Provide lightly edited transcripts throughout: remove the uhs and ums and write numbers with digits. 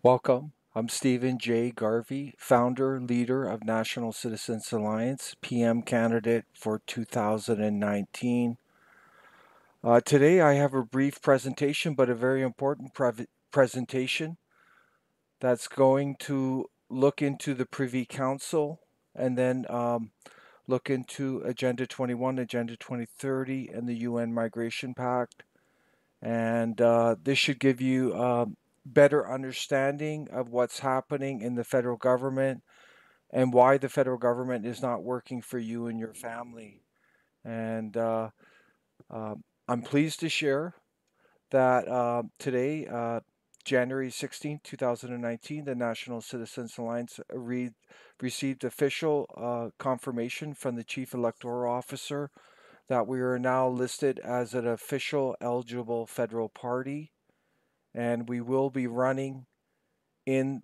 Welcome. I'm Stephen J Garvey, founder, leader of National Citizens Alliance, PM candidate for 2019. Today I have a brief presentation, but a very important presentation that's going to look into the Privy Council and then look into Agenda 21, Agenda 2030, and the UN Migration Pact. And this should give you better understanding of what's happening in the federal government and why the federal government is not working for you and your family. And uh, I'm pleased to share that today, January 16th, 2019, the National Citizens Alliance received official confirmation from the Chief Electoral Officer that we are now listed as an official eligible federal party, and we will be running in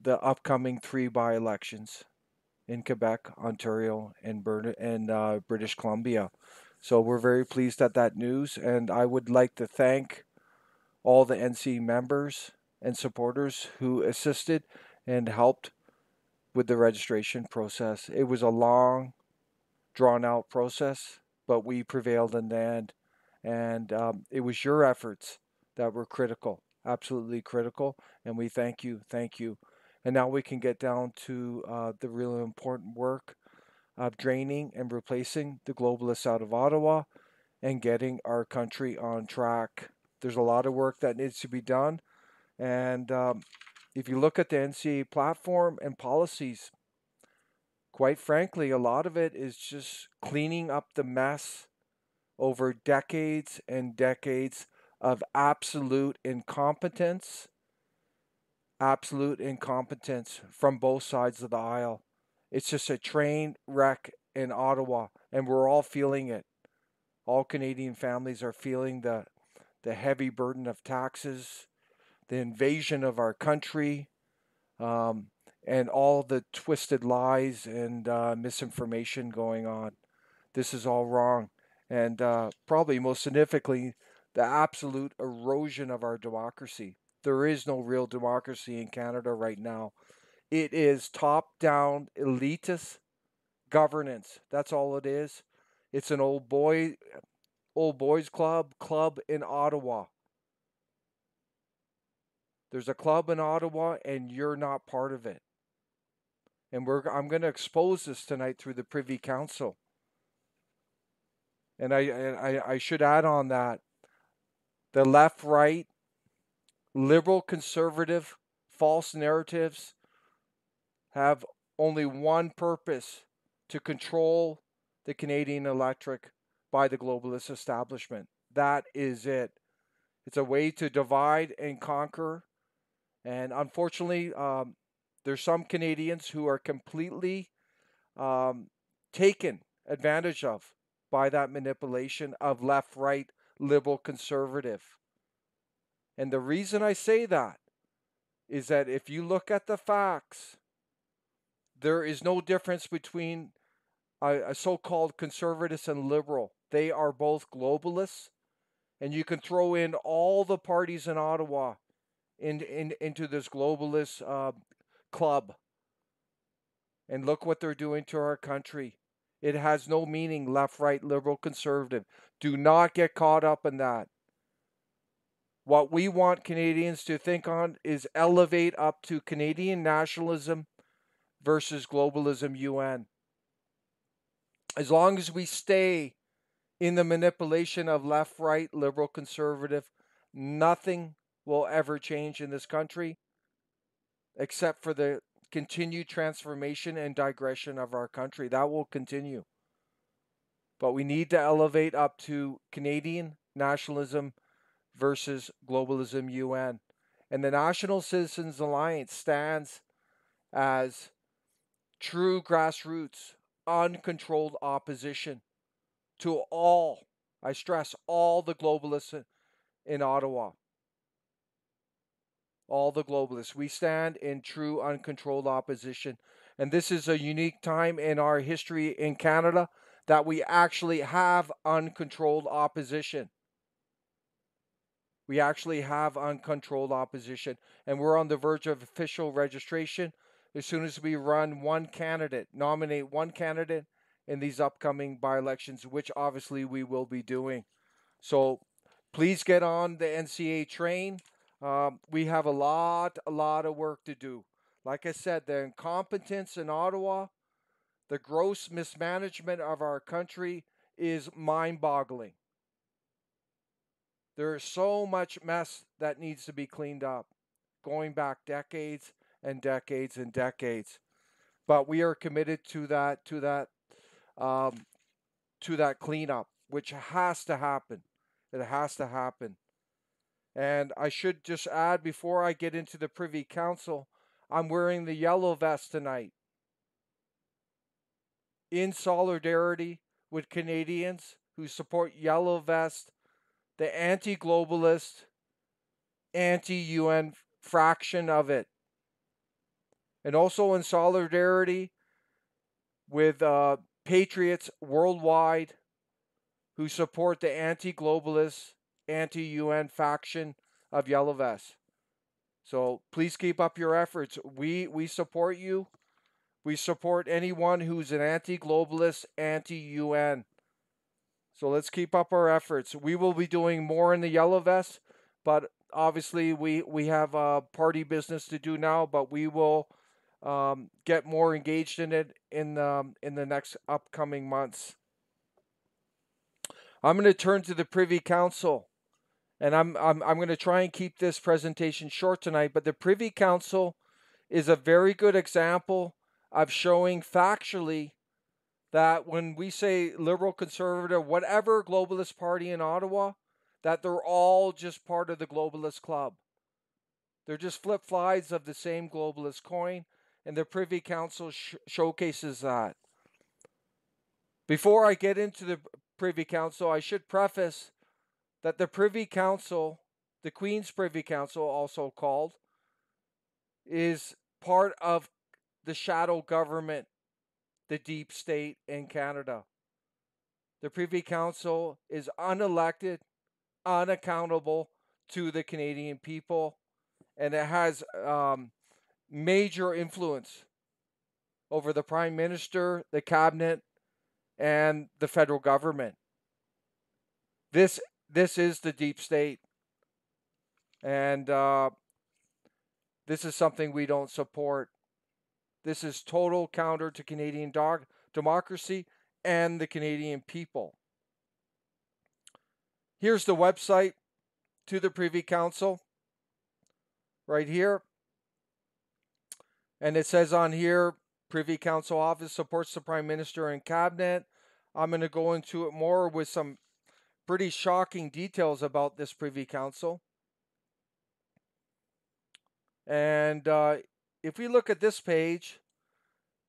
the upcoming three by-elections in Quebec, Ontario, and British Columbia. So we're very pleased at that news, and I would like to thank all the NC members and supporters who assisted and helped with the registration process. It was a long, drawn-out process, but we prevailed in the end, and it was your efforts that were critical, absolutely critical, and we thank you, thank you. And now we can get down to the really important work of draining and replacing the globalists out of Ottawa and getting our country on track. There's a lot of work that needs to be done. And if you look at the NCA platform and policies, quite frankly, a lot of it is just cleaning up the mess over decades and decades of absolute incompetence from both sides of the aisle. It's just a train wreck in Ottawa, and we're all feeling it. All Canadian families are feeling the heavy burden of taxes, the invasion of our country, um, and all the twisted lies and misinformation going on. This is all wrong. And probably most significantly, the absolute erosion of our democracy. There is no real democracy in Canada right now. It is top down elitist governance. That's all it is. It's an old boys club in Ottawa. There's a club in Ottawa and you're not part of it. And I'm going to expose this tonight through the Privy Council. And I should add on that the left, right, liberal, conservative, false narratives have only one purpose: to control the Canadian electorate by the globalist establishment. That is it. It's a way to divide and conquer. And unfortunately, there's some Canadians who are completely um, taken advantage of by that manipulation of left, right, liberal, conservative. And the reason I say that is that if you look at the facts, there is no difference between a so-called conservative and liberal. They are both globalists, and you can throw in all the parties in Ottawa into this globalist club, and look what they're doing to our country. It has no meaning, left, right, liberal, conservative. Do not get caught up in that. What we want Canadians to think on is elevate up to Canadian nationalism versus globalism UN. As long as we stay in the manipulation of left, right, liberal, conservative, nothing will ever change in this country except for the continued transformation and digression of our country. That will continue. But we need to elevate up to Canadian nationalism versus globalism UN. And the National Citizens Alliance stands as true grassroots, uncontrolled opposition to all, I stress, all the globalists in Ottawa. All the globalists. We stand in true uncontrolled opposition. And this is a unique time in our history in Canada that we actually have uncontrolled opposition. We actually have uncontrolled opposition, and we're on the verge of official registration as soon as we nominate one candidate in these upcoming by-elections, which obviously we will be doing. So please get on the NCA train. We have a lot of work to do. Like I said, the incompetence in Ottawa, the gross mismanagement of our country is mind-boggling. There is so much mess that needs to be cleaned up, going back decades and decades and decades. But we are committed to um, that cleanup, which has to happen. It has to happen. And I should just add, before I get into the Privy Council, I'm wearing the yellow vest tonight in solidarity with Canadians who support Yellow Vest, the anti-globalist, anti-UN fraction of it. And also in solidarity with patriots worldwide who support the anti-globalist, anti-UN faction of Yellow Vest. So please keep up your efforts. We support you. We support anyone who's an anti-globalist, anti-UN. So let's keep up our efforts. We will be doing more in the Yellow Vest, but obviously we have party business to do now, but we will get more engaged in it in the next upcoming months. I'm going to turn to the Privy Council, and I'm going to try and keep this presentation short tonight. But the Privy Council is a very good example of showing factually that when we say liberal, conservative, whatever globalist party in Ottawa, that they're all just part of the globalist club. They're just flip-flies of the same globalist coin, and the Privy Council showcases that. Before I get into the Privy Council, I should preface that the Privy Council, the Queen's Privy Council also called, is part of the shadow government, the deep state in Canada. The Privy Council is unelected, unaccountable to the Canadian people, and it has major influence over the Prime Minister, the Cabinet, and the federal government. This is the deep state, and this is something we don't support. This is total counter to Canadian democracy and the Canadian people. Here's the website to the Privy Council right here. And it says on here, Privy Council Office supports the Prime Minister and Cabinet. I'm going to go into it more with some pretty shocking details about this Privy Council. And if we look at this page,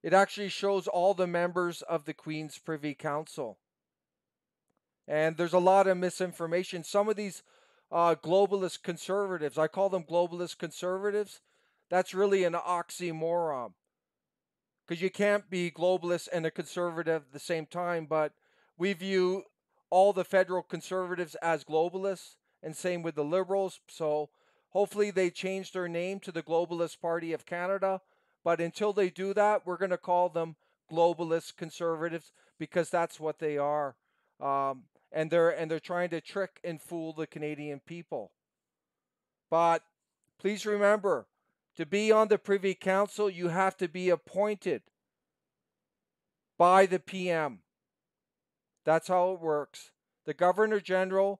it actually shows all the members of the Queen's Privy Council. And there's a lot of misinformation. Some of these globalist conservatives, I call them globalist conservatives, that's really an oxymoron. Because you can't be globalist and a conservative at the same time, but we view all the federal conservatives as globalists, and same with the liberals. So hopefully they change their name to the Globalist Party of Canada. But until they do that, we're going to call them globalist conservatives, because that's what they are. And they're trying to trick and fool the Canadian people. But please remember, to be on the Privy Council, you have to be appointed by the PM. That's how it works. The Governor General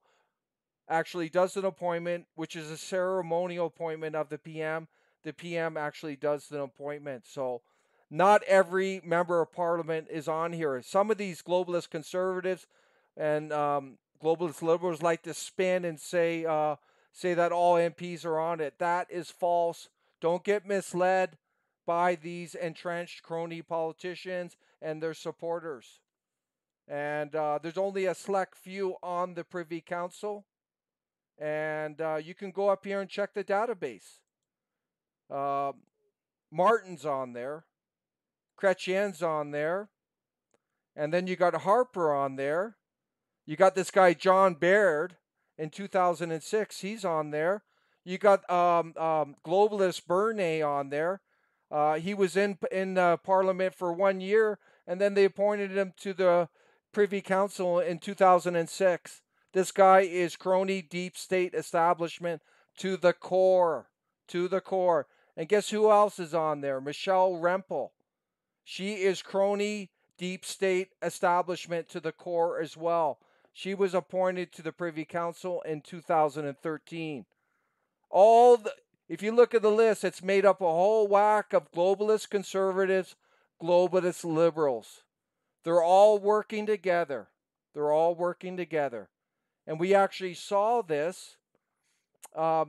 actually does an appointment, which is a ceremonial appointment of the PM. The PM actually does the appointment. So not every member of Parliament is on here. Some of these globalist conservatives and globalist liberals like to spin and say that all MPs are on it. That is false. Don't get misled by these entrenched crony politicians and their supporters. And there's only a select few on the Privy Council. And you can go up here and check the database. Martin's on there. Chrétien's on there. And then you got Harper on there. You got this guy, John Baird. in 2006. He's on there. You got globalist Bernay on there. He was in Parliament for 1 year, and then they appointed him to the Privy Council in 2006. This guy is crony deep state establishment to the core. To the core. And guess who else is on there? Michelle Rempel. She is crony deep state establishment to the core as well. She was appointed to the Privy Council in 2013. If you look at the list, it's made up a whole whack of globalist conservatives, globalist liberals. They're all working together. They're all working together. And we actually saw this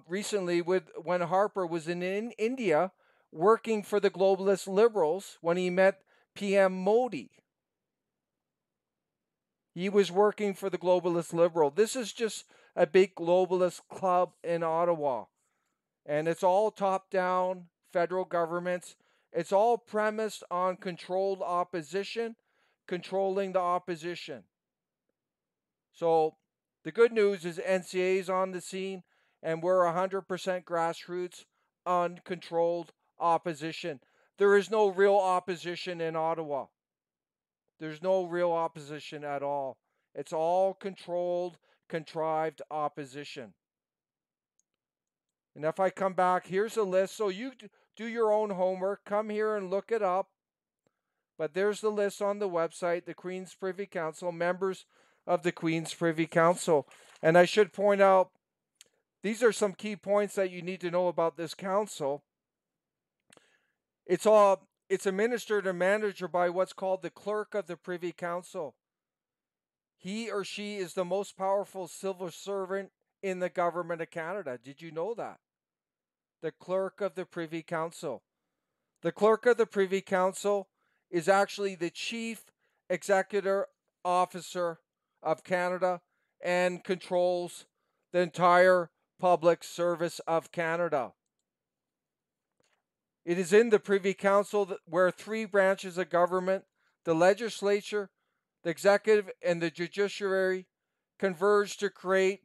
recently when Harper was in India working for the globalist liberals when he met PM Modi. He was working for the globalist liberal. This is just a big globalist club in Ottawa. And it's all top-down federal governments. It's all premised on controlled opposition, controlling the opposition. So the good news is NCA is on the scene, and we're 100% grassroots, uncontrolled opposition. There is no real opposition in Ottawa. There's no real opposition at all. It's all controlled, contrived opposition. And if I come back, here's a list. So you do your own homework. Come here and look it up. But there's the list on the website, the Queen's Privy Council, members of the Queen's Privy Council. And I should point out, these are some key points that you need to know about this council. It's administered and managed by what's called the Clerk of the Privy Council. He or she is the most powerful civil servant in the government of Canada. Did you know that? The Clerk of the Privy Council. The Clerk of the Privy Council is actually the Chief Executive Officer of Canada and controls the entire public service of Canada. It is in the Privy Council where three branches of government, the legislature, the executive, and the judiciary, converge to create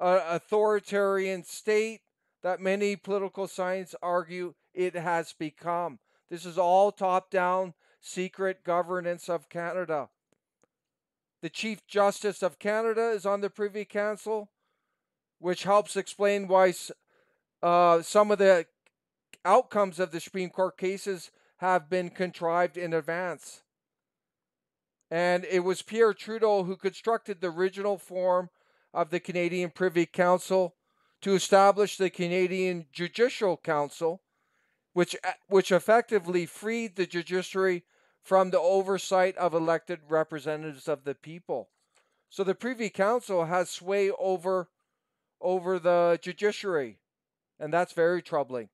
an authoritarian state that many political scientists argue it has become. This is all top-down secret governance of Canada. The Chief Justice of Canada is on the Privy Council, which helps explain why some of the outcomes of the Supreme Court cases have been contrived in advance. And it was Pierre Trudeau who constructed the original form of the Canadian Privy Council to establish the Canadian Judicial Council, which effectively freed the judiciary from the oversight of elected representatives of the people. So the Privy Council has sway over the judiciary, and that's very troubling.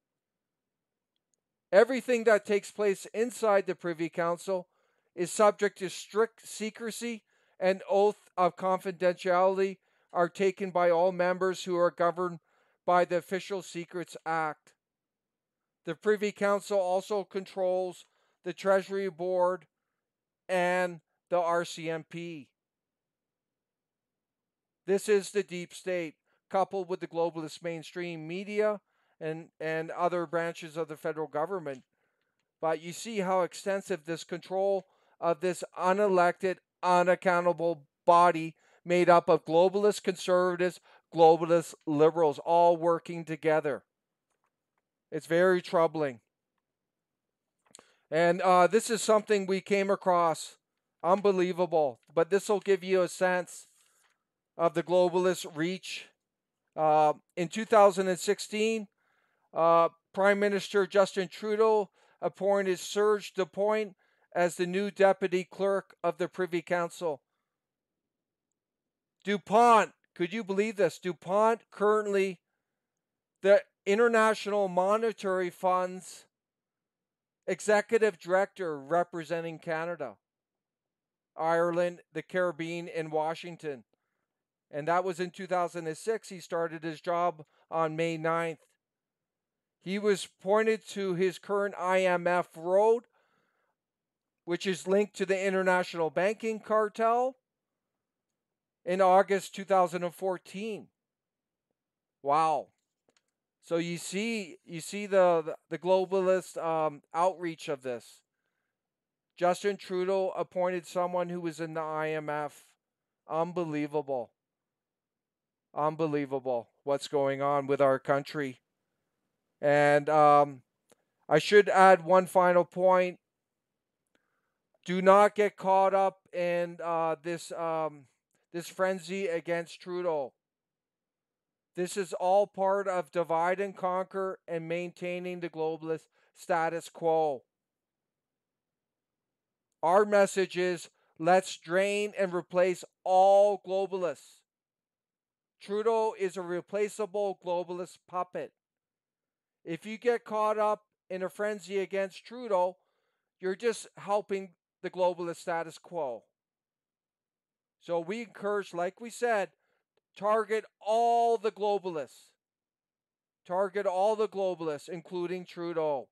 Everything that takes place inside the Privy Council is subject to strict secrecy, and oath of confidentiality are taken by all members who are governed by the Official Secrets Act. The Privy Council also controls the Treasury Board and the RCMP. This is the deep state, coupled with the globalist mainstream media and other branches of the federal government. But you see how extensive this control of this unelected, unaccountable body made up of globalist conservatives, globalist liberals, all working together. It's very troubling. And this is something we came across. Unbelievable. But this will give you a sense of the globalist reach. In 2016, Prime Minister Justin Trudeau appointed Serge Dupont as the new Deputy Clerk of the Privy Council. Dupont, could you believe this? Dupont currently the International Monetary Fund's Executive Director representing Canada, Ireland, the Caribbean, and Washington. And that was in 2006. He started his job on May 9th. He was appointed to his current IMF role, which is linked to the international banking cartel. in August 2014. Wow. So you see the globalist outreach of this. Justin Trudeau appointed someone who was in the IMF. Unbelievable. Unbelievable what's going on with our country. And I should add one final point. Do not get caught up in this frenzy against Trudeau. This is all part of divide and conquer and maintaining the globalist status quo. Our message is let's drain and replace all globalists. Trudeau is a replaceable globalist puppet. If you get caught up in a frenzy against Trudeau, you're just helping the globalist status quo. So we encourage, like we said, target all the globalists. Target all the globalists, including Trudeau.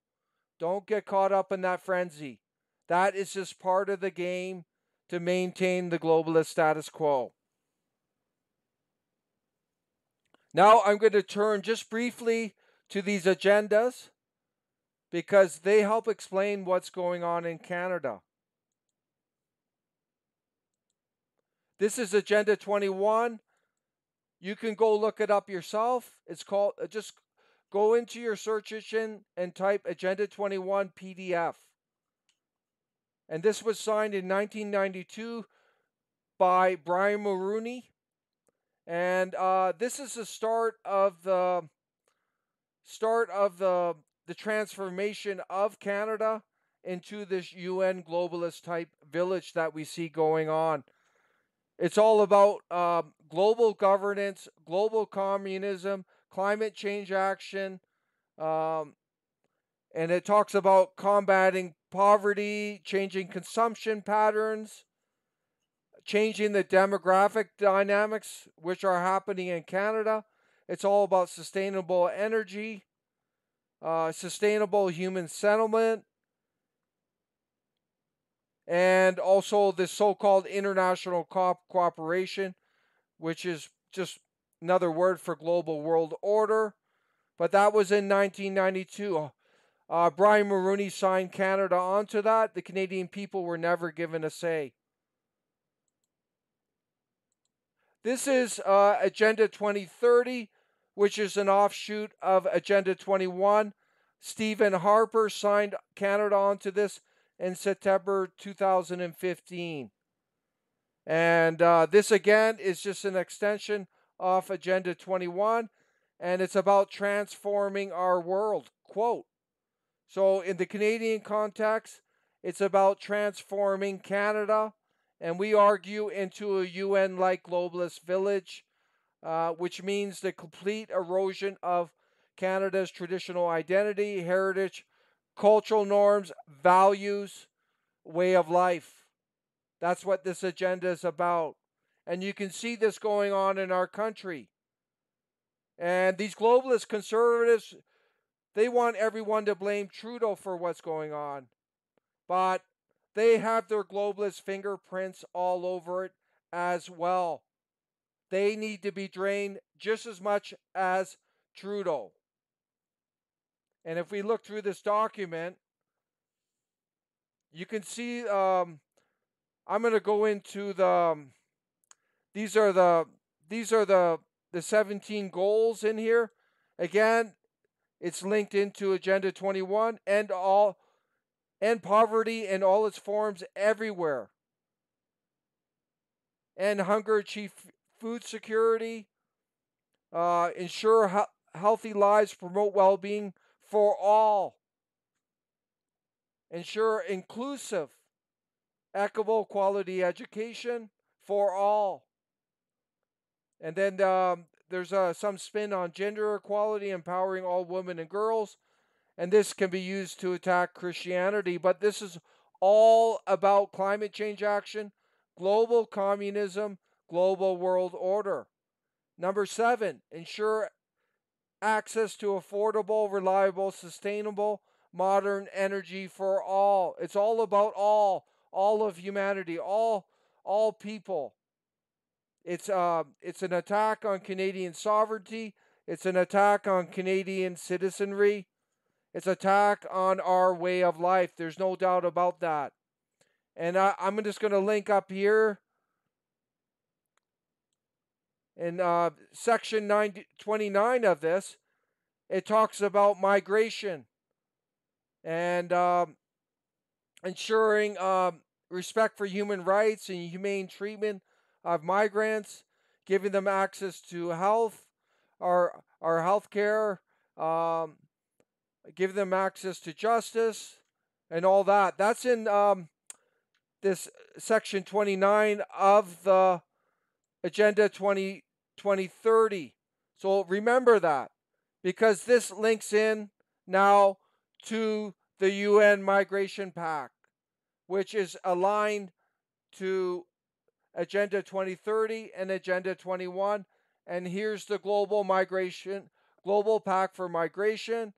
Don't get caught up in that frenzy. That is just part of the game to maintain the globalist status quo. Now I'm going to turn just briefly to these agendas because they help explain what's going on in Canada. This is Agenda 21. You can go look it up yourself. It's called, just go into your search engine and type Agenda 21 PDF. And this was signed in 1992 by Brian Mulroney. And this is the start of the transformation of Canada into this UN globalist type village that we see going on. It's all about global governance, global communism, climate change action, and it talks about combating poverty, changing consumption patterns, changing the demographic dynamics which are happening in Canada. It's all about sustainable energy, sustainable human settlement, and also this so-called international cooperation, which is just another word for global world order. But that was in 1992. Brian Mulroney signed Canada onto that. The Canadian people were never given a say. This is Agenda 2030, which is an offshoot of Agenda 21. Stephen Harper signed Canada onto this in September 2015. And this again is just an extension of Agenda 21, and it's about transforming our world. Quote. So in the Canadian context, it's about transforming Canada, and we argue into a UN-like globalist village, which means the complete erosion of Canada's traditional identity, heritage, cultural norms, values, way of life. That's what this agenda is about. And you can see this going on in our country. And these globalist conservatives, they want everyone to blame Trudeau for what's going on. But they have their globalist fingerprints all over it as well. They need to be drained just as much as Trudeau. And if we look through this document, you can see I'm going to go into these are the 17 goals in here. Again, it's linked into Agenda 21 and poverty in all its forms everywhere. And hunger, achieve food security, ensure healthy lives, promote well-being for all, ensure inclusive, equitable, quality education for all. And then there's some spin on gender equality, empowering all women and girls. And this can be used to attack Christianity. But this is all about climate change action, global communism, global world order. Number 7, ensure access to affordable, reliable, sustainable, modern energy for all. It's all about all of humanity, all people. It's an attack on Canadian sovereignty. It's an attack on Canadian citizenry. It's an attack on our way of life. There's no doubt about that. And I'm just going to link up here in section 29 of this. It talks about migration and ensuring respect for human rights and humane treatment of migrants, giving them access to health, our health care, giving them access to justice, and all that. That's in this section 29 of the Agenda 2030. So remember that, because this links in now to the UN Migration Pact, which is aligned to Agenda 2030 and Agenda 21. And here's the Global Pact for Migration.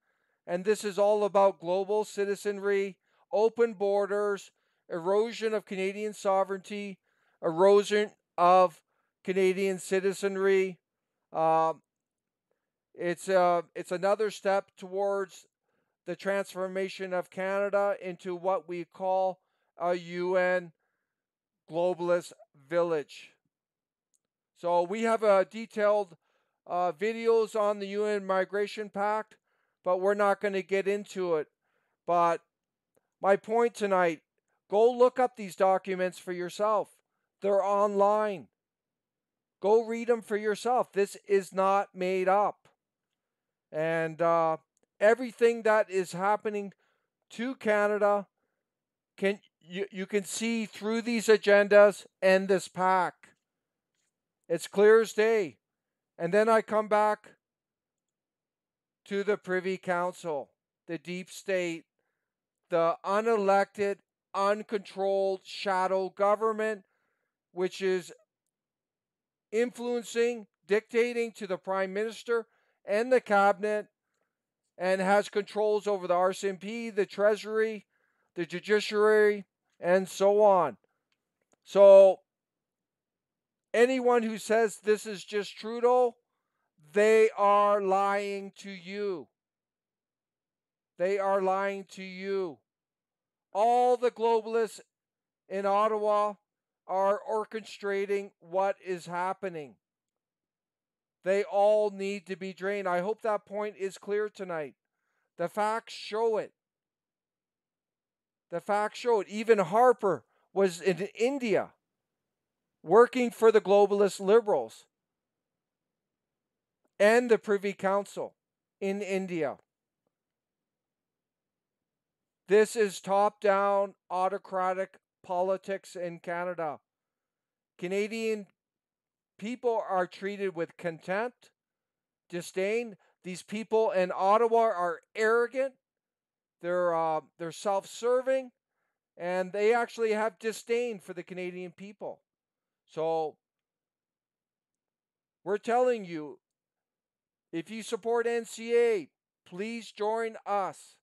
And this is all about global citizenry, open borders, erosion of Canadian sovereignty, erosion of Canadian citizenry. It's another step towards the transformation of Canada into what we call a UN globalist village. So we have detailed videos on the UN Migration Pact, but we're not going to get into it. But my point tonight, go look up these documents for yourself. They're online. Go read them for yourself. This is not made up. And everything that is happening to Canada, you can see through these agendas and this pact. It's clear as day. And then I come back to the Privy Council, the deep state, the unelected, uncontrolled shadow government, which is influencing, dictating to the Prime Minister and the Cabinet, and has controls over the RCMP, the Treasury, the Judiciary, and so on. So anyone who says this is just Trudeau, they are lying to you. They are lying to you. All the globalists in Ottawa are orchestrating what is happening. They all need to be drained. I hope that point is clear tonight. The facts show it. The facts show it. Even Harper was in India working for the globalist liberals and the Privy Council in India. This is top-down autocratic politics in Canada. Canadian people are treated with contempt, disdain. These people in Ottawa are arrogant. They're self-serving, and they actually have disdain for the Canadian people. So we're telling you, if you support NCA, please join us.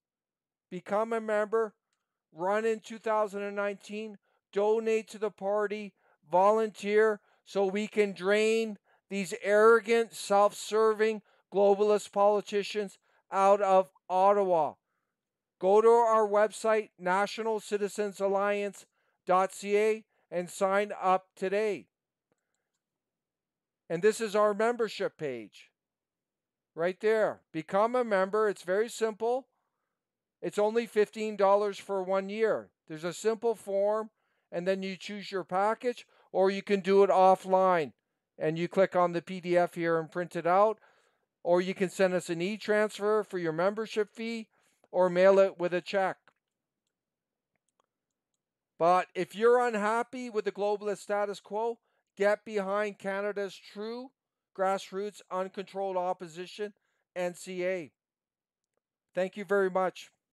Become a member. Run in 2019. Donate to the party. Volunteer so we can drain these arrogant, self-serving, globalist politicians out of Ottawa. Go to our website, nationalcitizensalliance.ca, and sign up today. And this is our membership page. Right there. Become a member. It's very simple. It's only $15 for 1 year. There's a simple form, and then you choose your package, or you can do it offline. And you click on the PDF here and print it out. Or you can send us an e-transfer for your membership fee, or mail it with a check. But if you're unhappy with the globalist status quo, get behind Canada's true grassroots uncontrolled opposition, NCA. Thank you very much.